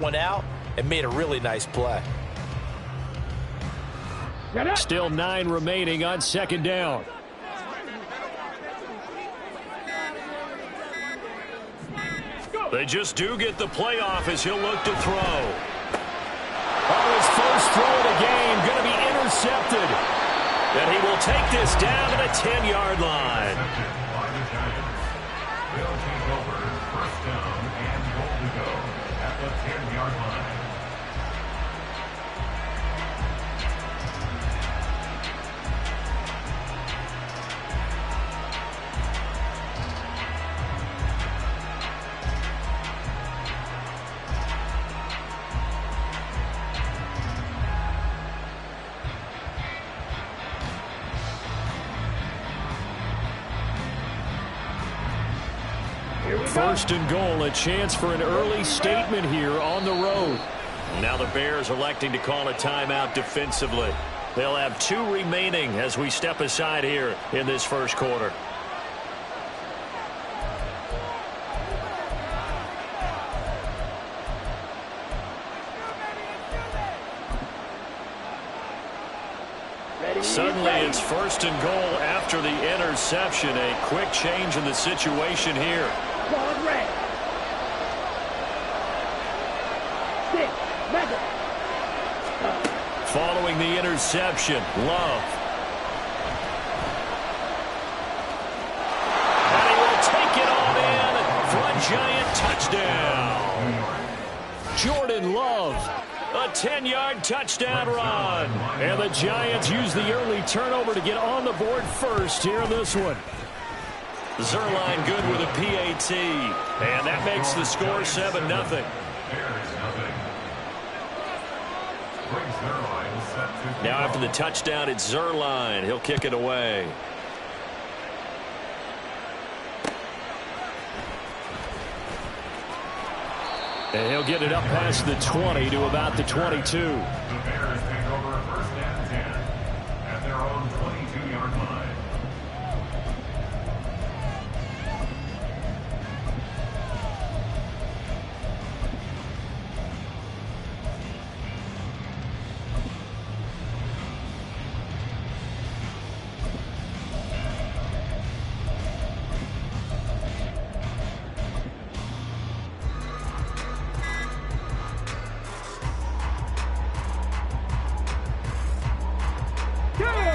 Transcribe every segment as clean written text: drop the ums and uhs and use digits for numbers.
one out and made a really nice play. Still 9 remaining on second down. They just do get the play off as he'll look to throw. Oh, his first throw of the game going to be intercepted. And he will take this down to the 10-yard line. They'll take over first down and goal to go at the 10-yard line. First and goal, a chance for an early statement here on the road. Now the Bears electing to call a timeout defensively. They'll have 2 remaining as we step aside here in this first quarter. Suddenly it's first and goal after the interception. A quick change in the situation here. Following the interception, Love. And he will take it on in for a giant touchdown. Jordan Love, a 10-yard touchdown run. And the Giants use the early turnover to get on the board first here in this one. Zerline good with a PAT. And that makes the score 7-0. Now after the touchdown, it's Zerline. He'll kick it away. And he'll get it up past the 20 to about the 22. The Bears take over first and 10 at their own 22-yard line.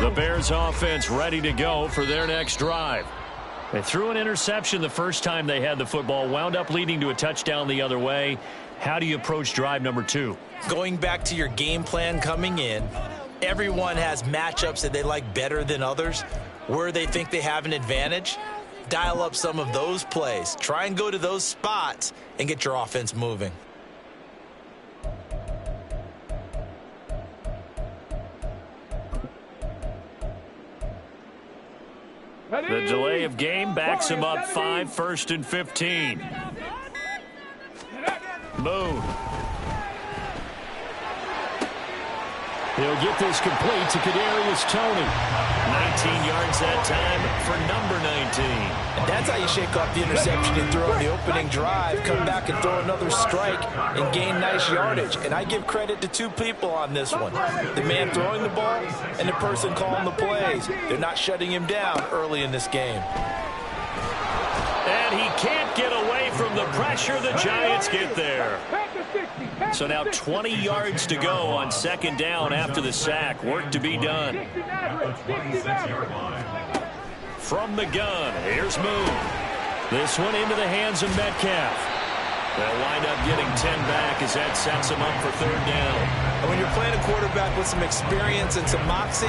The Bears offense ready to go for their next drive. They threw an interception the first time they had the football, wound up leading to a touchdown the other way. How do you approach drive number 2? Going back to your game plan coming in, everyone has matchups that they like better than others. Where they think they have an advantage, dial up some of those plays. Try and go to those spots and get your offense moving. The delay of game backs him up 5, 1st and 15. Moon. He'll get this complete to Kadarius Toney. 19 yards that time for number 19. And that's how you shake off the interception and throw in the opening drive, come back and throw another strike and gain nice yardage. And I give credit to 2 people on this one. The man throwing the ball and the person calling the plays. They're not shutting him down early in this game. And he can't get away from the pressure. The Giants get there. So now 20 yards to go on second down after the sack. Work to be done. From the gun, here's Moon. This one into the hands of Metcalf. They'll wind up getting 10 back as that sets him up for third down. And when you're playing a quarterback with some experience and some moxie,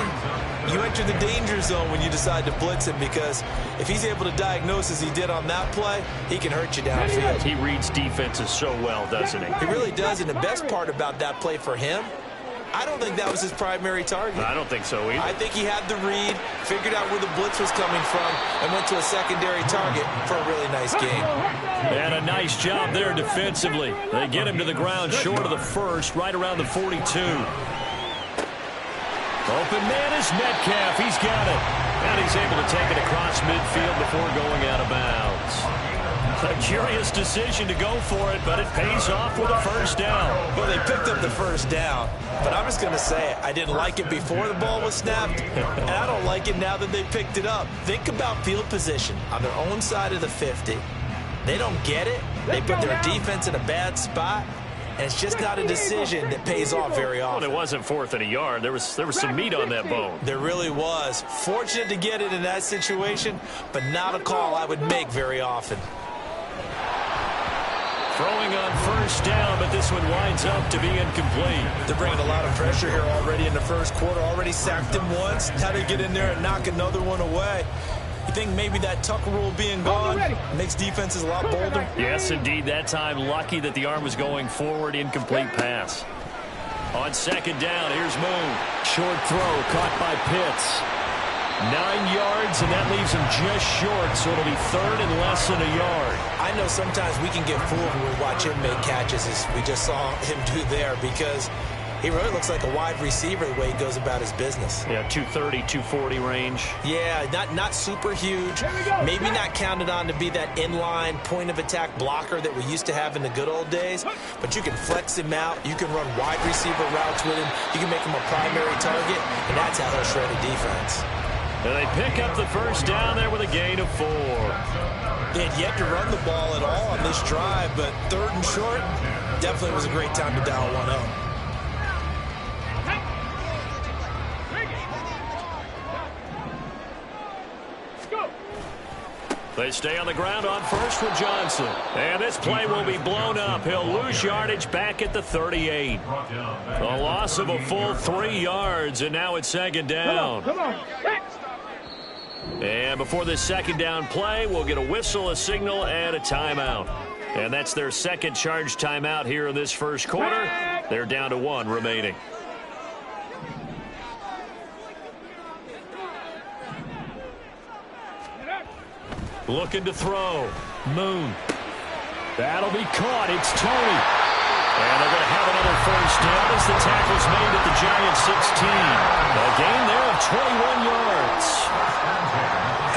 you enter the danger zone when you decide to blitz him, because if he's able to diagnose as he did on that play, he can hurt you downfield. He reads defenses so well, doesn't he? He really does, and the best part about that play for him, I don't think that was his primary target. I don't think so either. I think he had the read, figured out where the blitz was coming from, and went to a secondary target for a really nice game. And a nice job there defensively. They get him to the ground short of the first, right around the 42. Open man is Metcalf. He's got it. And he's able to take it across midfield before going out of bounds. A curious decision to go for it, but it pays off with a first down. Well, they picked up the first down, but I'm just going to say it. I didn't like it before the ball was snapped, and I don't like it now that they picked it up. Think about field position on their own side of the 50. They don't get it. They put their defense in a bad spot, and it's just not a decision that pays off very often. Well, it wasn't 4th and a yard. There was some meat on that bone. There really was. Fortunate to get it in that situation, but not a call I would make very often. Throwing on first down, but this one winds up to be incomplete. They're bringing a lot of pressure here already in the first quarter. Already sacked him once. Now they get in there and knock another one away. You think maybe that Tucker rule being gone makes defenses a lot bolder? Yes, indeed. That time, lucky that the arm was going forward. Incomplete pass. On second down, here's Moon. Short throw caught by Pitts. 9 yards, and that leaves him just short, so it'll be 3rd and less than a yard. I know sometimes we can get fooled when we watch him make catches, as we just saw him do there, because he really looks like a wide receiver the way he goes about his business. Yeah, 230, 240 range. Yeah, not super huge. Maybe not counted on to be that inline point-of-attack blocker that we used to have in the good old days, but you can flex him out. You can run wide receiver routes with him. You can make him a primary target, and that's how he'll shred a defense. And they pick up the first down there with a gain of 4. They had yet to run the ball at all on this drive, but 3rd and short definitely was a great time to dial one up. They stay on the ground on first with Johnson. And this play will be blown up. He'll lose yardage back at the 38. A loss of a full 3 yards, and now it's second down. Come on. And before this second down play, we'll get a whistle, a signal, and a timeout. And that's their second charge timeout here in this first quarter. They're down to 1 remaining. Looking to throw. Moon. That'll be caught. It's Turney. And they're going to have another first down as the tackle's made at the Giants' 16. A gain there of 21 yards.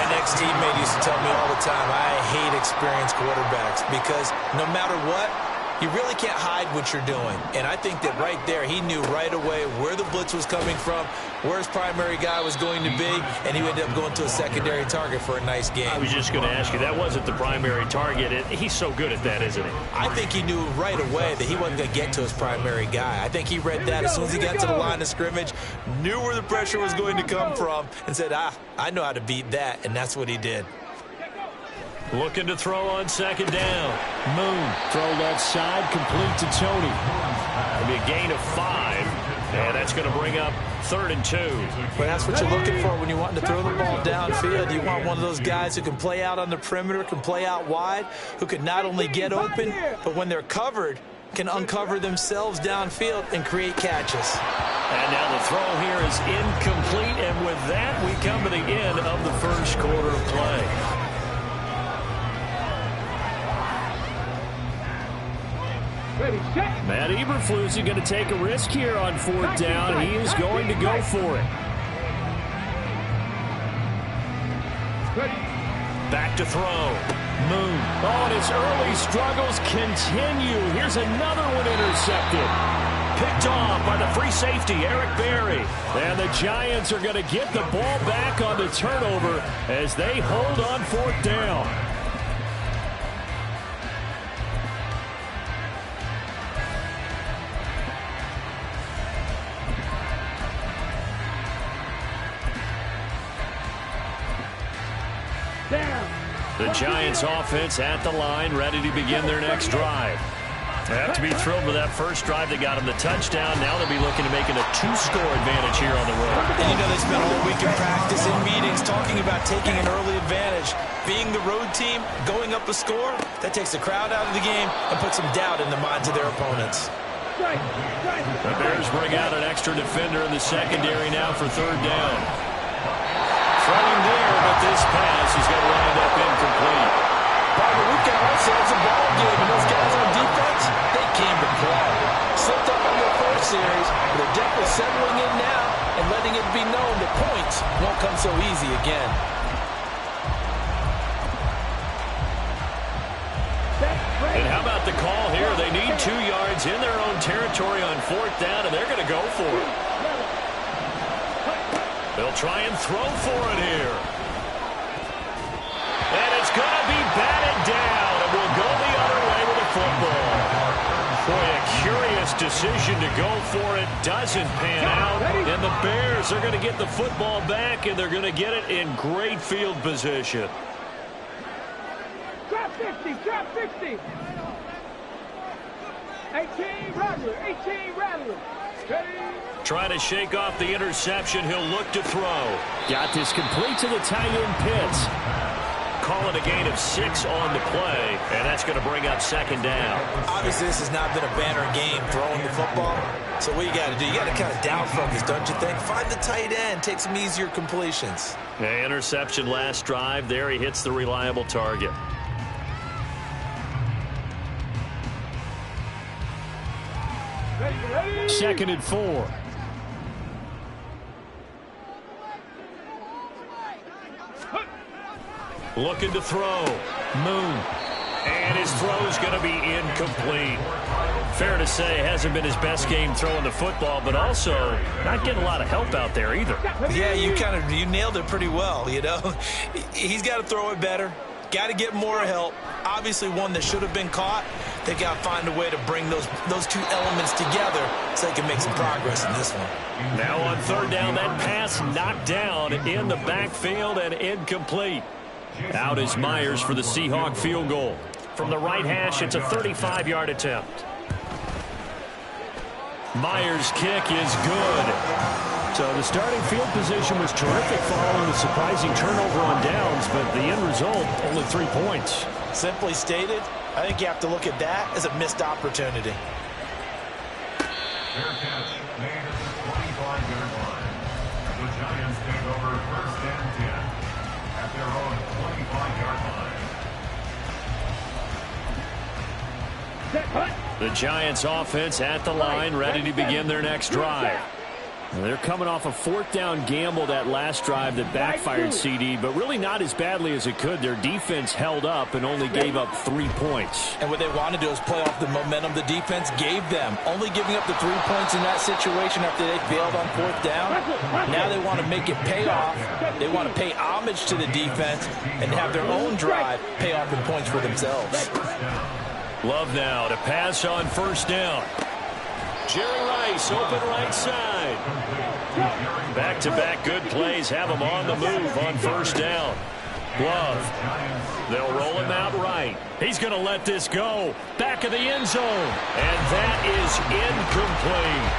An ex-teammate used to tell me all the time, I hate experienced quarterbacks because no matter what, you really can't hide what you're doing. And I think that right there, he knew right away where the blitz was coming from, where his primary guy was going to be, and he ended up going to a secondary target for a nice game. I was just going to ask you, that wasn't the primary target. He's so good at that, isn't he? I think he knew right away that he wasn't going to get to his primary guy. I think he read that as soon as he got to the line of scrimmage, knew where the pressure was going to come from, and said, I know how to beat that, and that's what he did. Looking to throw on second down. Moon, throw left side, complete to Tony. It'll be a gain of 5, and that's going to bring up 3rd and 2. But that's what you're looking for when you want to throw the ball downfield. You want one of those guys who can play out on the perimeter, can play out wide, who can not only get open, but when they're covered, can uncover themselves downfield and create catches. And now the throw here is incomplete, and with that, we come to the end of the first quarter of play. Matt Eberflus is going to take a risk here on 4th down. He is going to go for it. Back to throw. Moon. Oh, and his early struggles continue. Here's another one intercepted. Picked off by the free safety, Eric Berry. And the Giants are going to get the ball back on the turnover as they hold on 4th down. The Giants offense at the line, ready to begin their next drive. They have to be thrilled with that first drive. They got them the touchdown. Now they'll be looking to make it a 2-score advantage here on the road. And you know they spent all week in practice, in meetings, talking about taking an early advantage. Being the road team, going up a score, that takes the crowd out of the game and puts some doubt in the minds of their opponents. The Bears bring out an extra defender in the secondary now for 3rd down. Throwing there, but this pass is going to wind up incomplete. Barbara, we've got ourselves a ball game, and those guys on defense, they came to play. Slipped up on their first series, but they're definitely settling in now and letting it be known that points won't come so easy again. got the call here. They need 2 yards in their own territory on 4th down, and they're going to go for it. They'll try and throw for it here. And it's going to be batted down, and we'll go the other way with the football. Boy, a curious decision to go for it. Doesn't pan out, and the Bears are going to get the football back, and they're going to get it in great field position. Drop 60, drop 60. 18, Rattler, 18, Rattler. Trying to shake off the interception. He'll look to throw. Got this complete to the tight end Pitts. Call it a gain of 6 on the play, and that's going to bring up 2nd down. Obviously, this has not been a banner game throwing the football. So what you got to do, you got to kind of down focus, don't you think? Find the tight end, take some easier completions. Yeah, interception last drive. There he hits the reliable target. Ready. 2nd and 4. Looking to throw. Moon. And his throw's going to be incomplete. Fair to say, hasn't been his best game throwing the football, but also not getting a lot of help out there either. Yeah, you nailed it pretty well, you know. He's got to throw it better. Got to get more help. Obviously one that should have been caught. They got to find a way to bring those 2 elements together so they can make some progress in this one. Now on 3rd down, that pass knocked down in the backfield and incomplete. Out is Myers for the Seahawk field goal. From the right hash, it's a 35-yard attempt. Myers' kick is good. So the starting field position was terrific following the surprising turnover on downs, but the end result, only 3 points. Simply stated, I think you have to look at that as a missed opportunity. Fair catch made at the 25-yard line. The Giants take over 1st and 10 at their own 25-yard line. The Giants offense at the line, ready to begin their next drive. They're coming off a 4th down gamble that last drive that backfired, CD, but really not as badly as it could. Their defense held up and only gave up 3 points. And what they want to do is play off the momentum the defense gave them. Only giving up the 3 points in that situation after they failed on 4th down. Now they want to make it pay off. They want to pay homage to the defense and have their own drive pay off in points for themselves. Love now to pass on 1st down. Jerry Rice, open right side. Back-to-back good plays have him on the move on 1st down. Love. They'll roll him out right. He's going to let this go. Back of the end zone. And that is incomplete.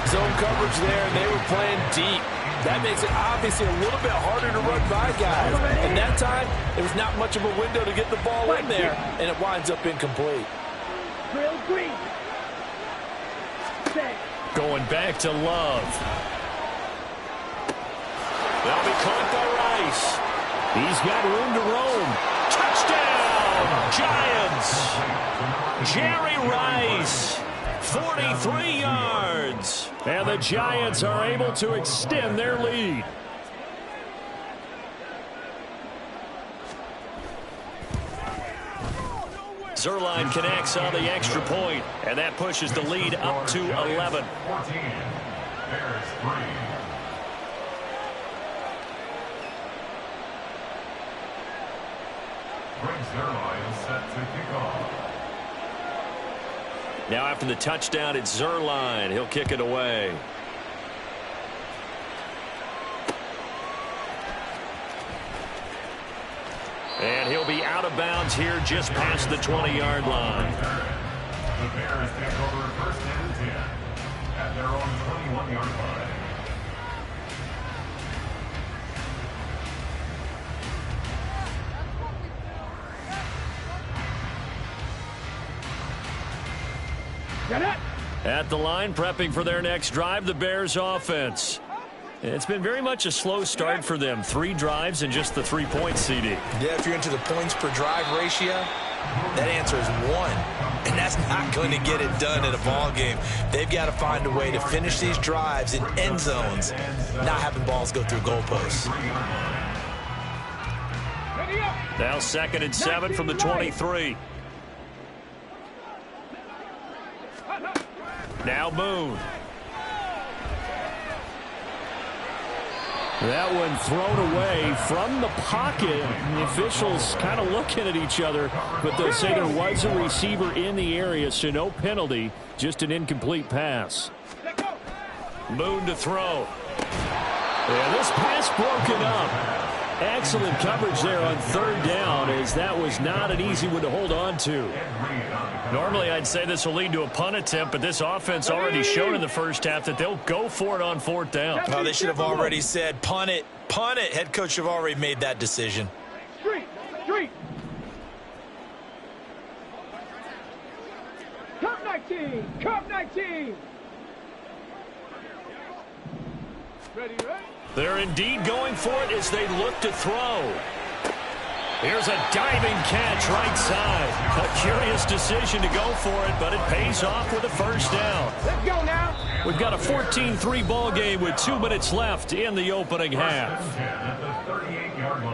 Zone coverage there, and they were playing deep. That makes it obviously a little bit harder to run by guys. And that time, there was not much of a window to get the ball in there, and it winds up incomplete. Drill green. Going back to Love. They'll be caught by Rice. He's got room to roam. Touchdown, Giants. Jerry Rice, 43 yards. And the Giants are able to extend their lead. Zerline connects on the extra point, and that pushes the lead up to 11. 14. Bears 3. Greg Zerline set to kick off. Now after the touchdown, it's Zerline. He'll kick it away. And he'll be out of bounds here just past the 20-yard line. The Bears take over 1st and 10 at their own 21-yard line. At the line, prepping for their next drive, the Bears offense. It's been very much a slow start for them. 3 drives and just the 3 points, CD. Yeah, if you're into the points per drive ratio, that answer is 1. And that's not going to get it done in a ball game. They've got to find a way to finish these drives in end zones, not having balls go through goalposts. Now 2nd and 7 from the 23. Now Moon. That one thrown away from the pocket. The officials kind of looking at each other, but they'll say there was a receiver in the area, so no penalty, just an incomplete pass. Moon to throw. Yeah, this pass broken up. Excellent coverage there on third down, as that was not an easy one to hold on to. Normally, I'd say this will lead to a punt attempt, but this offense already showed in the first half that they'll go for it on fourth down. Oh, they should have already said, punt it, punt it. Head coach have already made that decision. Street. Cup 19. Ready? They're indeed going for it as they look to throw. Here's a diving catch right side. A curious decision to go for it, but it pays off with a first down. Let's go now. We've got a 14-3 ball game with 2 minutes left in the opening half.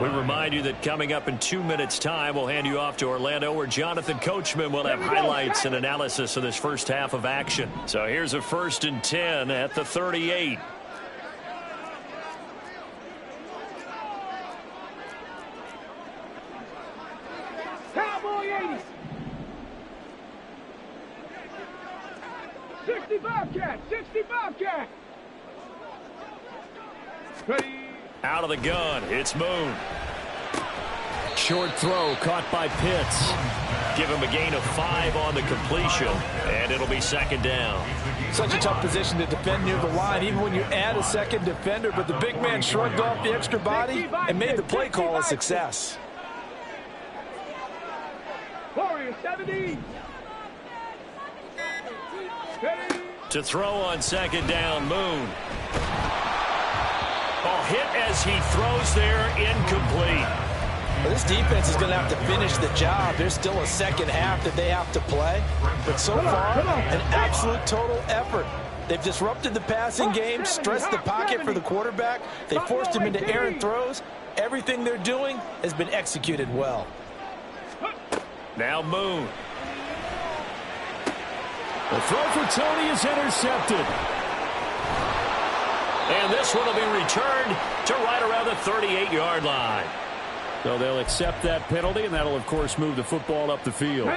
We remind you that coming up in 2 minutes' time, we'll hand you off to Orlando, where Jonathan Coachman will have highlights and analysis of this first half of action. So here's a 1st and 10 at the 38. Cowboy 80. 65 cat. Ready. Out of the gun, it's Moon. Short throw caught by Pitts. Give him a gain of 5 on the completion, and it'll be 2nd down. Such a tough position to defend near the line, even when you add a second defender, but the big man shrugged off the extra body and made the play call a success. Warrior 70. Ready. To throw on 2nd down, Moon. Oh, hit as he throws there, incomplete. Well, this defense is going to have to finish the job. There's still a second half that they have to play. But so far, an absolute total effort. They've disrupted the passing game, stressed the pocket for the quarterback. They forced him into errant throws. Everything they're doing has been executed well. Now Moon. The throw for Turney is intercepted. And this one will be returned to right around the 38-yard line. So they'll accept that penalty, and that'll, of course, move the football up the field.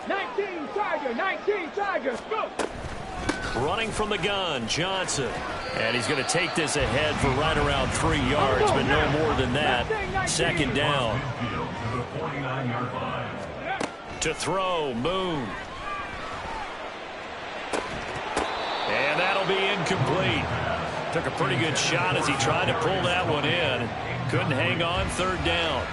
19 Tigers, go! Running from the gun, Johnson. And he's going to take this ahead for right around 3 yards, but no more than that. 2nd down. To throw, Moon. And that'll be incomplete. Took a pretty good shot as he tried to pull that one in. Couldn't hang on 3rd down.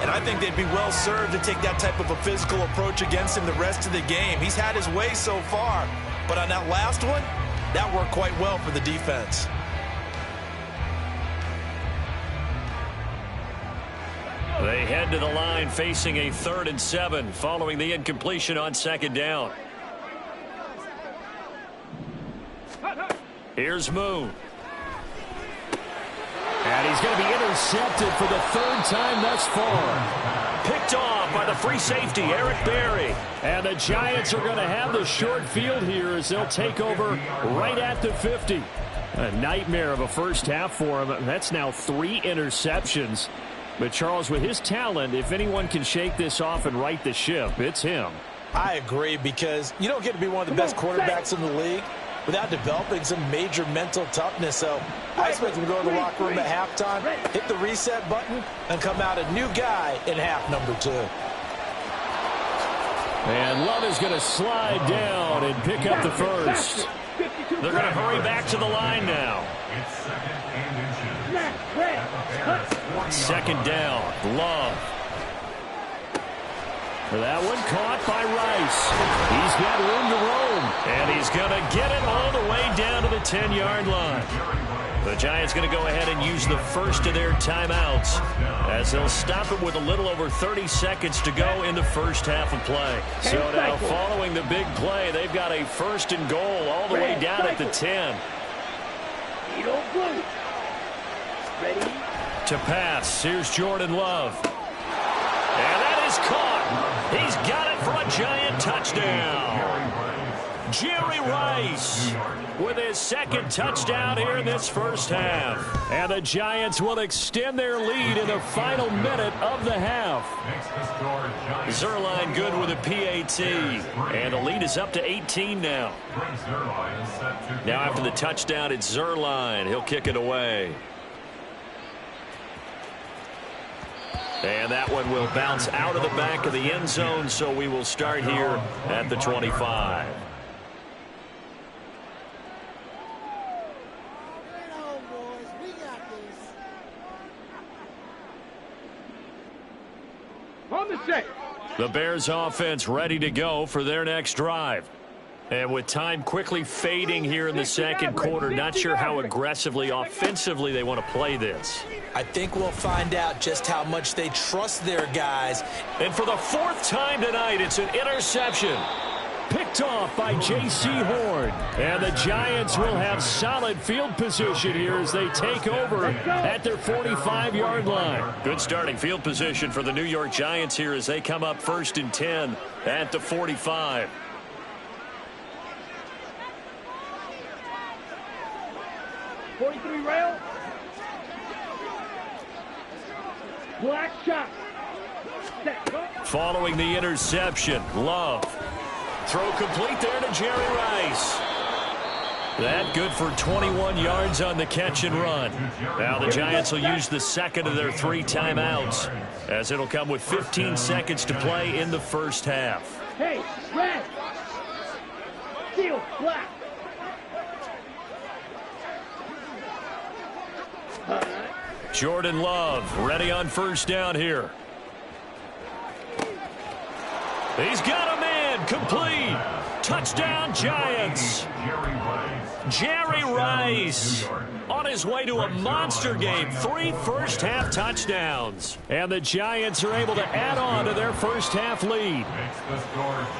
And I think they'd be well served to take that type of a physical approach against him the rest of the game. He's had his way so far, but on that last one, that worked quite well for the defense. They head to the line facing a 3rd and 7 following the incompletion on 2nd down. Here's Moon. And he's going to be intercepted for the 3rd time thus far. Picked off by the free safety, Eric Berry. And the Giants are going to have the short field here as they'll take over right at the 50. A nightmare of a first half for him. That's now 3 interceptions. But, Charles, with his talent, if anyone can shake this off and right the ship, it's him. I agree, because you don't get to be one of the best quarterbacks in the league without developing some major mental toughness. So I expect him to go to the locker room at halftime, hit the reset button, and come out a new guy in half number 2. And Love is going to slide down and pick up the first. They're going to hurry back to the line now. 2nd down, Love. That one caught by Rice. He's got room to roam. And he's going to get it all the way down to the 10-yard line. The Giants going to go ahead and use the first of their timeouts as they'll stop it with a little over 30 seconds to go in the first half of play. So now following the big play, they've got a 1st and goal all the way down at the 10. To pass, here's Jordan Love. And that is caught. He's got it for a Giant touchdown. Jerry Rice with his second touchdown here in this first half. And the Giants will extend their lead in the final minute of the half. Zerline good with a PAT. And the lead is up to 18 now. Now after the touchdown, it's Zerline. He'll kick it away. And that one will bounce out of the back of the end zone, so we will start here at the 25. On the set. The Bears offense ready to go for their next drive. And with time quickly fading here in the second quarter, not sure how aggressively offensively they want to play this. I think we'll find out just how much they trust their guys. And for the fourth time tonight, it's an interception. Picked off by J.C. Horn. And the Giants will have solid field position here as they take over at their 45-yard line. Good starting field position for the New York Giants here as they come up 1st and 10 at the 45. Rail. Black shot. Following the interception, Love. Throw complete there to Jerry Rice. That good for 21 yards on the catch and run. Now the Giants will use the second of their 3 timeouts, as it'll come with 15 seconds to play in the first half. Hey, red. Steel, black. Jordan Love ready on first down here. He's got a man, complete. Touchdown Giants. Jerry Rice on his way to a monster game. 3 first-half touchdowns. And the Giants are able to add on to their first-half lead.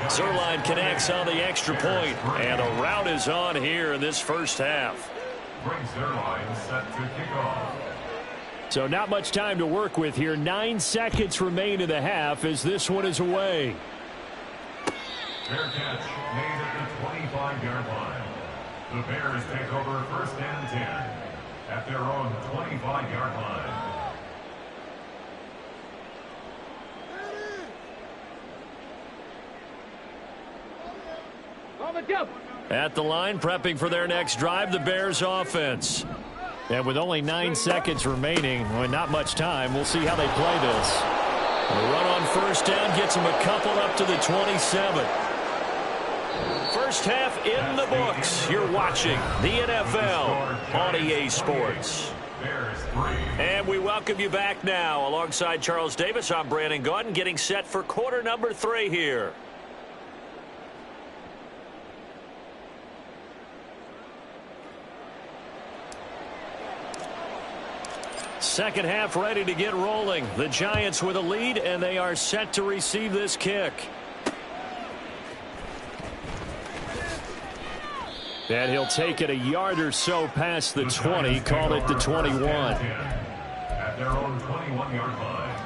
Zerline connects on the extra point, and a rout is on here in this first half. So not much time to work with here. 9 seconds remain in the half as this one is away. Fair catch made at the 25-yard line. The Bears take over 1st and 10 at their own 25-yard line. On the double. At the line, prepping for their next drive, the Bears offense. And with only 9 seconds remaining, well, not much time, we'll see how they play this. The run on first down gets them a couple up to the 27. First half in the books. You're watching the NFL on EA Sports. And we welcome you back now. Alongside Charles Davis, I'm Brandon Gaudin, getting set for quarter number 3 here. Second half ready to get rolling. The Giants with a lead, and they are set to receive this kick. And he'll take it a yard or so past the 20, call it the 21. At their own 21-yard line.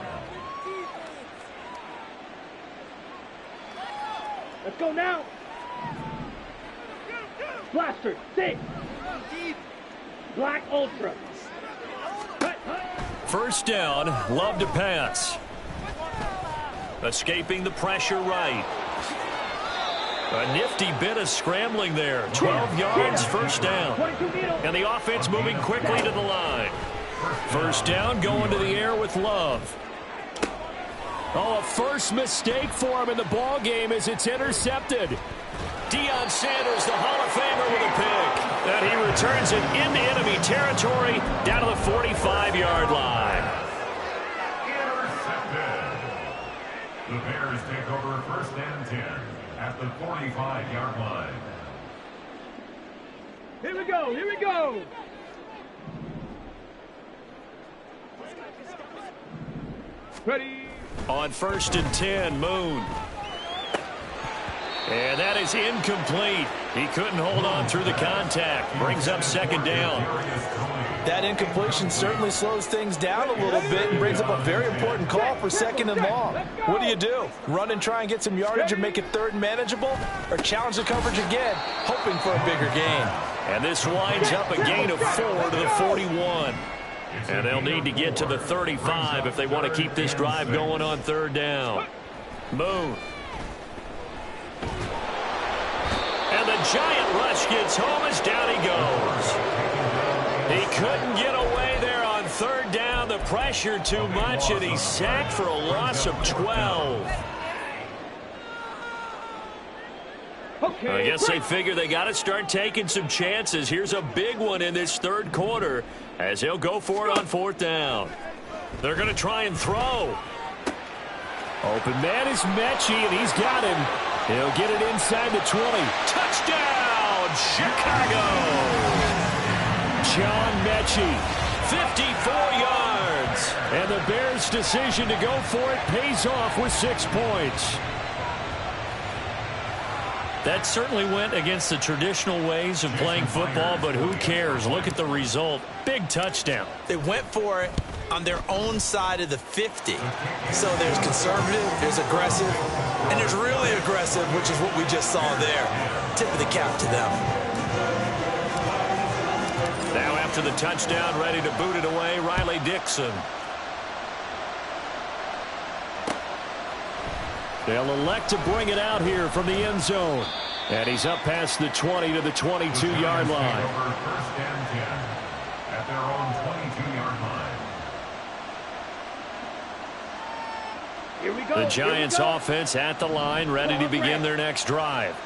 Let's go now. Blaster, 6. Black Ultra. First down, Love to pass. Escaping the pressure right. A nifty bit of scrambling there. 12 yards, first down. And the offense moving quickly to the line. First down, going to the air with Love. Oh, a first mistake for him in the ball game as it's intercepted. Deion Sanders, the Hall of Famer, with a pick. And he returns it into enemy territory down to the 45-yard line. Intercepted. The Bears take over 1st and 10 at the 45-yard line. Here we go, here we go. Ready. On 1st and 10, Moon. And that is incomplete. He couldn't hold on through the contact. Brings up second down. That incompletion certainly slows things down a little bit and brings up a very important call for 2nd and long. What do? Run and try and get some yardage and make it 3rd and manageable? Or challenge the coverage again, hoping for a bigger gain? And this winds up a gain of 4 to the 41. And they'll need to get to the 35 if they want to keep this drive going on 3rd down. Moon. And the giant rush gets home as down he goes. He couldn't get away there on 3rd down. The pressure too much, and he's sacked for a loss of 12. I guess they figure they got to start taking some chances. Here's a big one in this 3rd quarter as he'll go for it on 4th down. They're going to try and throw. Open man is Mechie, and he's got him. He'll get it inside the 20. Touchdown, Chicago! John Mechie, 54 yards. And the Bears' decision to go for it pays off with 6 points. That certainly went against the traditional ways of playing football, but who cares? Look at the result. Big touchdown. They went for it on their own side of the 50. So there's conservative, there's aggressive, and there's really aggressive, which is what we just saw there. Tip of the cap to them. Now after the touchdown, ready to boot it away, Riley Dixon. They'll elect to bring it out here from the end zone. And he's up past the 20 to the 22-yard line. First and 10 at their own 22-yard line. Here we go. The Giants offense at the line, ready to begin their next drive.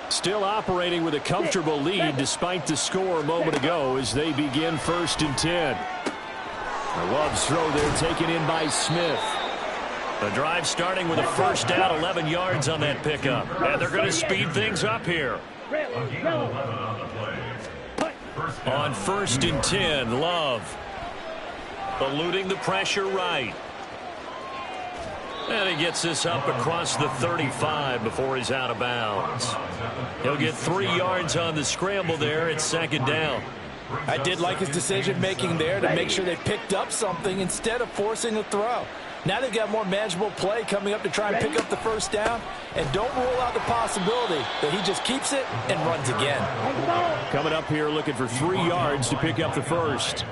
Still operating with a comfortable lead despite the score a moment ago as they begin 1st and 10. The Love's throw there taken in by Smith. The drive starting with a 1st down, 11 yards on that pickup. And they're going to speed things up here. On 1st and 10, Love. Eluding the pressure right. And he gets this up across the 35 before he's out of bounds. He'll get 3 yards on the scramble there at 2nd down. I did like his decision-making there to make sure they picked up something instead of forcing a throw. Now they've got more manageable play coming up to try and pick up the 1st down. And don't rule out the possibility that he just keeps it and runs again. Coming up here looking for 3 yards to pick up the 1st.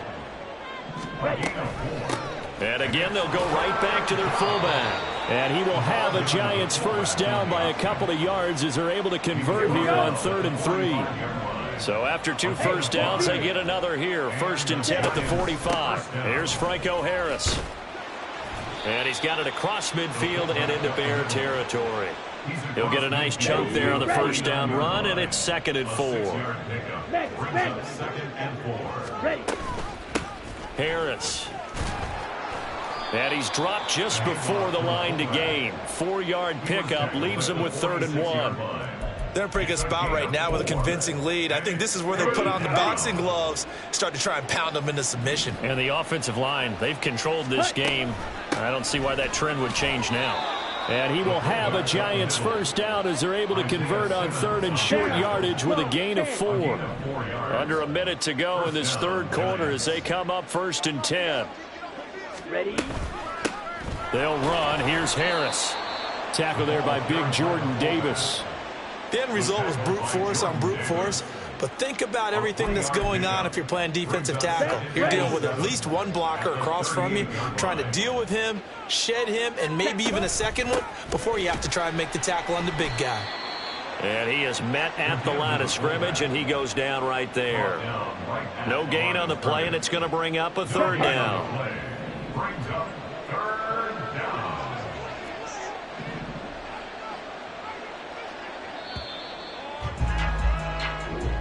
And again, they'll go right back to their fullback. And he will have a Giants 1st down by a couple of yards as they're able to convert here on 3rd and 3. So after 2 first downs, they get another here. 1st and 10 at the 45. Here's Franco Harris. And he's got it across midfield and into Bear territory. He'll get a nice chunk there on the 1st down run, and it's 2nd and 4. Harris. And he's dropped just before the line to gain. 4-yard pickup leaves him with 3rd and 1. They're in a pretty good spot right now with a convincing lead. I think this is where they put on the boxing gloves, start to try and pound them into submission. And the offensive line, they've controlled this game. I don't see why that trend would change now. And he will have a Giants 1st down as they're able to convert on 3rd and short yardage with a gain of 4. Under a minute to go in this 3rd quarter as they come up 1st and 10. Ready? They'll run. Here's Harris. Tackle there by big Jordan Davis. The end result was brute force on brute force. But think about everything that's going on if you're playing defensive tackle. You're dealing with at least one blocker across from you, trying to deal with him, shed him, and maybe even a second one before you have to try and make the tackle on the big guy. And he is met at the line of scrimmage, and he goes down right there. No gain on the play, and it's going to bring up a 3rd down.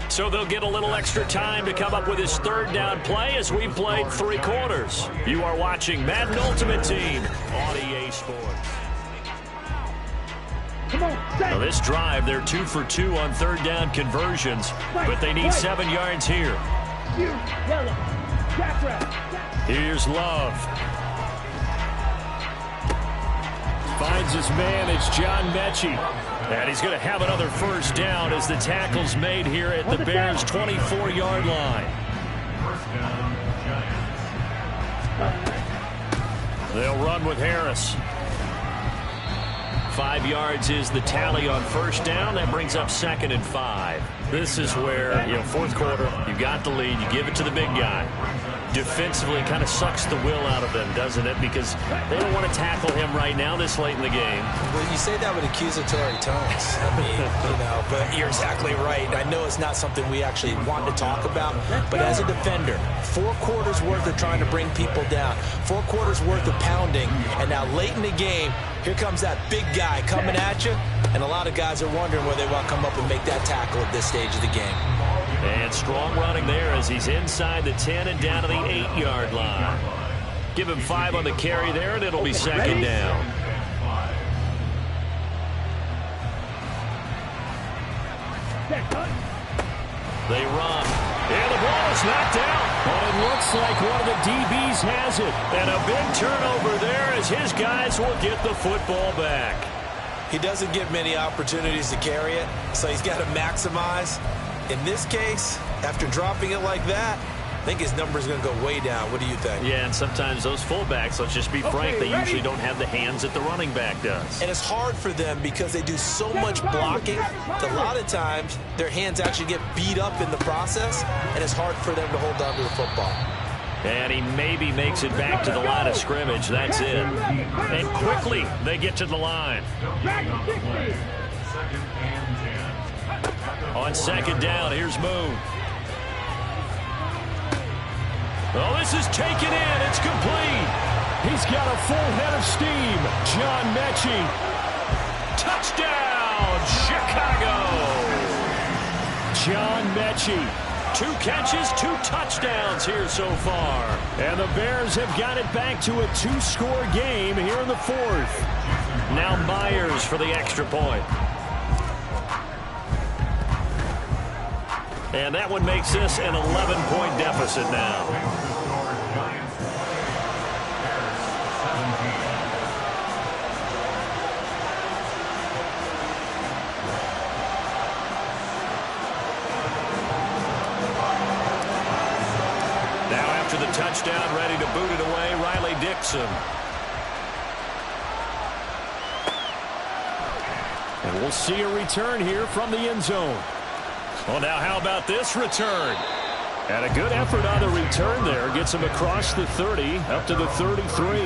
So they'll get a little extra time to come up with his 3rd down play as we've played 3 quarters. You are watching Madden Ultimate Team on EA Sports. Now this drive, they're 2 for 2 on 3rd down conversions, but they need 7 yards here. Here's Love. Finds his man. It's John Mechie. And he's going to have another 1st down as the tackle's made here at the Bears' 24-yard line. They'll run with Harris. 5 yards is the tally on first down. That brings up 2nd and 5. This is where, fourth quarter, you got the lead. You give it to the big guy. Defensively, kind of sucks the will out of them, doesn't it? Because they don't want to tackle him right now this late in the game. Well, you say that with accusatory tones. I mean, but you're exactly right. I know it's not something we actually want to talk about, but as a defender, 4 quarters worth of trying to bring people down, 4 quarters worth of pounding, and now late in the game, here comes that big guy coming at you, and a lot of guys are wondering whether they want to come up and make that tackle at this stage of the game. And strong running there as he's inside the 10 and down to the 8-yard line. Give him 5 on the carry there, and it'll be 2nd down. They run. And the ball is knocked out. But it looks like one of the DBs has it. And a big turnover there as his guys will get the football back. He doesn't get many opportunities to carry it, so he's got to maximize. In this case, after dropping it like that, I think his number is going to go way down. What do you think? Yeah, and sometimes those fullbacks, let's just be frank, they usually don't have the hands that the running back does. And it's hard for them because they do so much blocking that a lot of times their hands actually get beat up in the process, and it's hard for them to hold on to the football. And he maybe makes it back to the line of scrimmage. That's it. And quickly, they get to the line. On 2nd down, here's Moon. Oh, this is taken in. It's complete. He's got a full head of steam. John Mechie. Touchdown, Chicago. John Mechie. 2 catches, 2 touchdowns here so far. And the Bears have got it back to a 2-score game here in the 4th. Now Myers for the extra point. And that one makes this an 11-point deficit now. The touchdown, ready to boot it away, Riley Dixon. And we'll see a return here from the end zone. Well, now how about this return? And a good effort on the return there. Gets him across the 30, up to the 33.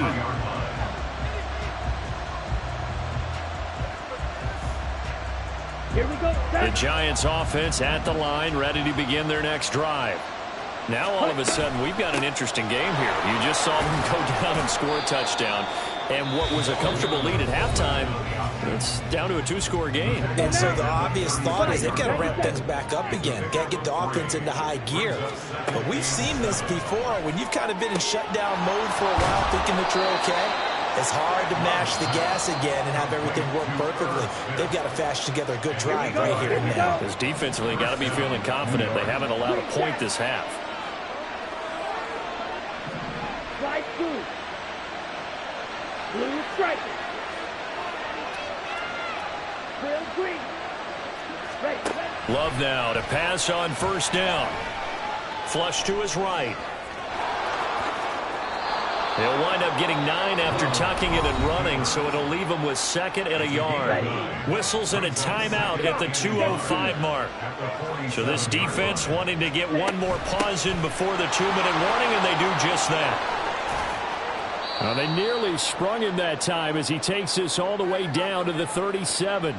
Here we go. The Giants offense at the line, ready to begin their next drive. Now, all of a sudden, we've got an interesting game here. You just saw them go down and score a touchdown. And what was a comfortable lead at halftime, it's down to a 2-score game. And so the obvious thought is they've got to ramp things back up again. Got to get the offense into high gear. But we've seen this before. When you've kind of been in shutdown mode for a while thinking that you're okay, it's hard to mash the gas again and have everything work perfectly. They've got to fashion together a good drive right here and now. Because defensively, got to be feeling confident. They haven't allowed a point this half. Slide through. Blue striker. Real green. Right. Love now to pass on first down. Flush to his right. He'll wind up getting 9 after tucking it and running, so it'll leave him with 2nd and a yard. Whistles and a timeout at the 2:05 mark. So this defense wanting to get one more pause in before the 2-minute warning, and they do just that. Well, they nearly sprung him that time as he takes this all the way down to the 37.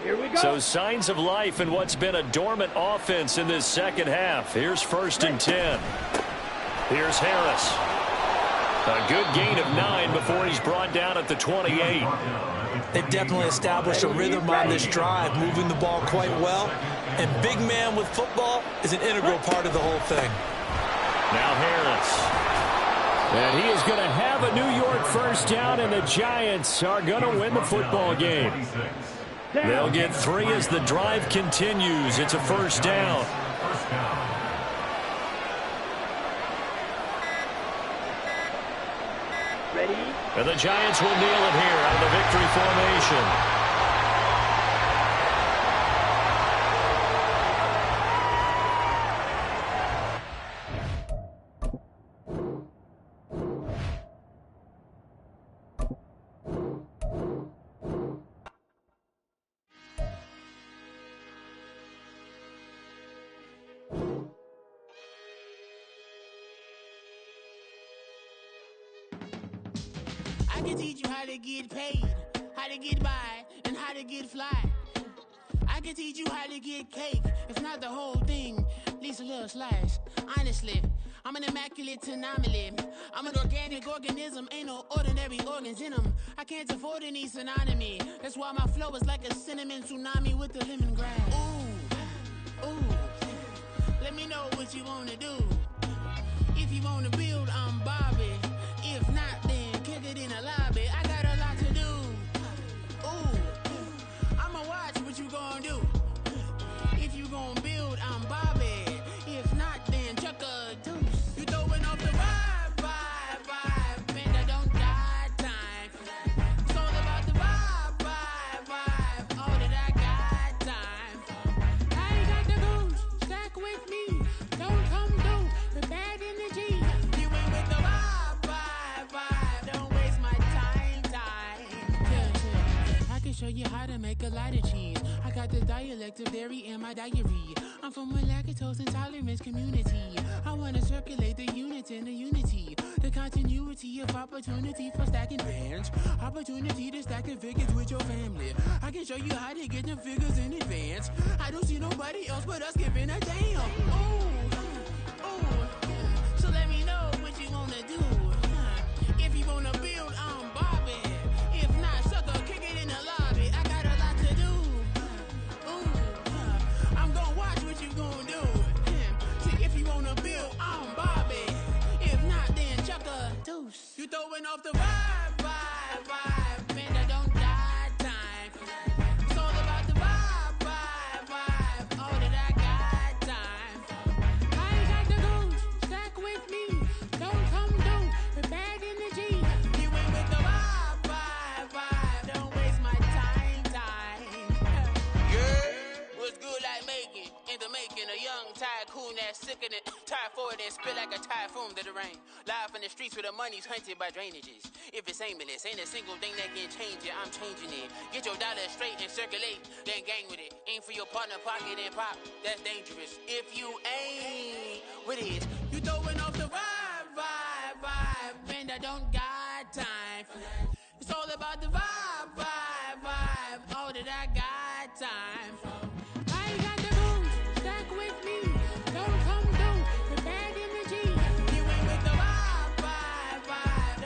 Here we go. So signs of life in what's been a dormant offense in this second half. Here's 1st and 10. Here's Harris. A good gain of 9 before he's brought down at the 28. They've definitely established a rhythm on this drive, moving the ball quite well. And big man with football is an integral part of the whole thing. Now Harris. And he is going to have a New York first down, and the Giants are going to win the football game. They'll get 3 as the drive continues. It's a first down. Ready? And the Giants will kneel it here out of the victory formation. I can teach you how to get paid, how to get by, and how to get fly. I can teach you how to get cake, if not the whole thing, at least a little slice. Honestly, I'm an immaculate anomaly. I'm an organic organism, ain't no ordinary organs in them. I can't afford any synonymy. That's why my flow is like a cinnamon tsunami with the lemongrass. Ooh, ooh, let me know what you wanna do. If you wanna build, I'm Bobby. If not, then kick it in the lobby. I got a lot to do. Ooh, I'ma watch what you gonna do. If you gonna build, I'm Bobby. If not, then chuck a deuce. You throwing off the vibe, and I don't got time. It's all about the vibe, all that I got time. I ain't got the goose, stack with me. Don't come through with bad energy. You ain't with the vibe, don't waste my time. Yeah. I can show you how to make a lot of cheese. I got the dialect of dairy in my diary. I'm from a lactose intolerance community. I wanna circulate the units and the unity. The continuity of opportunity for stacking bands. Opportunity to stack the figures with your family. I can show you how to get the figures in advance. I don't see nobody else but us giving a damn. Ooh, so let me know what you wanna do. If you wanna build, I'm Bobby. If not, sucker, kick it in the lobby. I got a lot to do. I'm gonna watch what you gonna do. See, if you wanna build, I'm Bobby. If not, then chuck a deuce. You throwing off the vibe, and I don't got time. It's all about the vibe, all that I got time. I ain't got the goose, stack with me. Don't come through with bad energy. You ain't with the vibe, don't waste my time. Yeah, what's good like making? In the making, a young tycoon that's sick in it. Tire forward and spit like a typhoon to the rain. Live in the streets where the money's hunted by drainages. If it's aimless, ain't a single thing that can change it. I'm changing it. Get your dollar straight and circulate, then gang with it. Aim for your partner pocket and pop. That's dangerous. If you ain't with it, you throwing off the vibe, and I don't got time. It's all about the vibe, all that I got time. I ain't got the goose, stack with me. Don't come through with bad energy. You ain't with the vibe,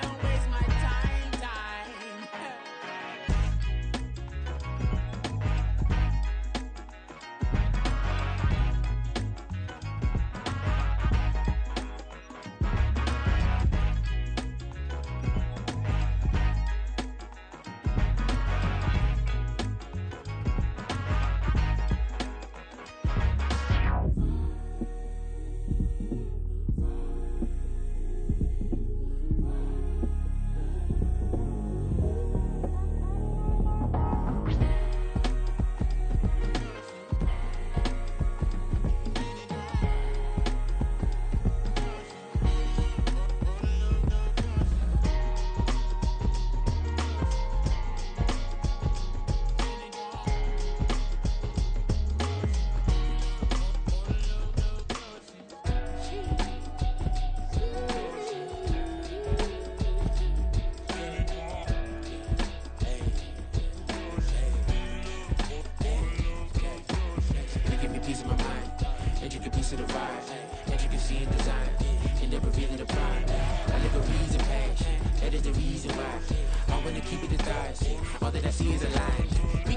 don't waste my time. All that I see is a lie.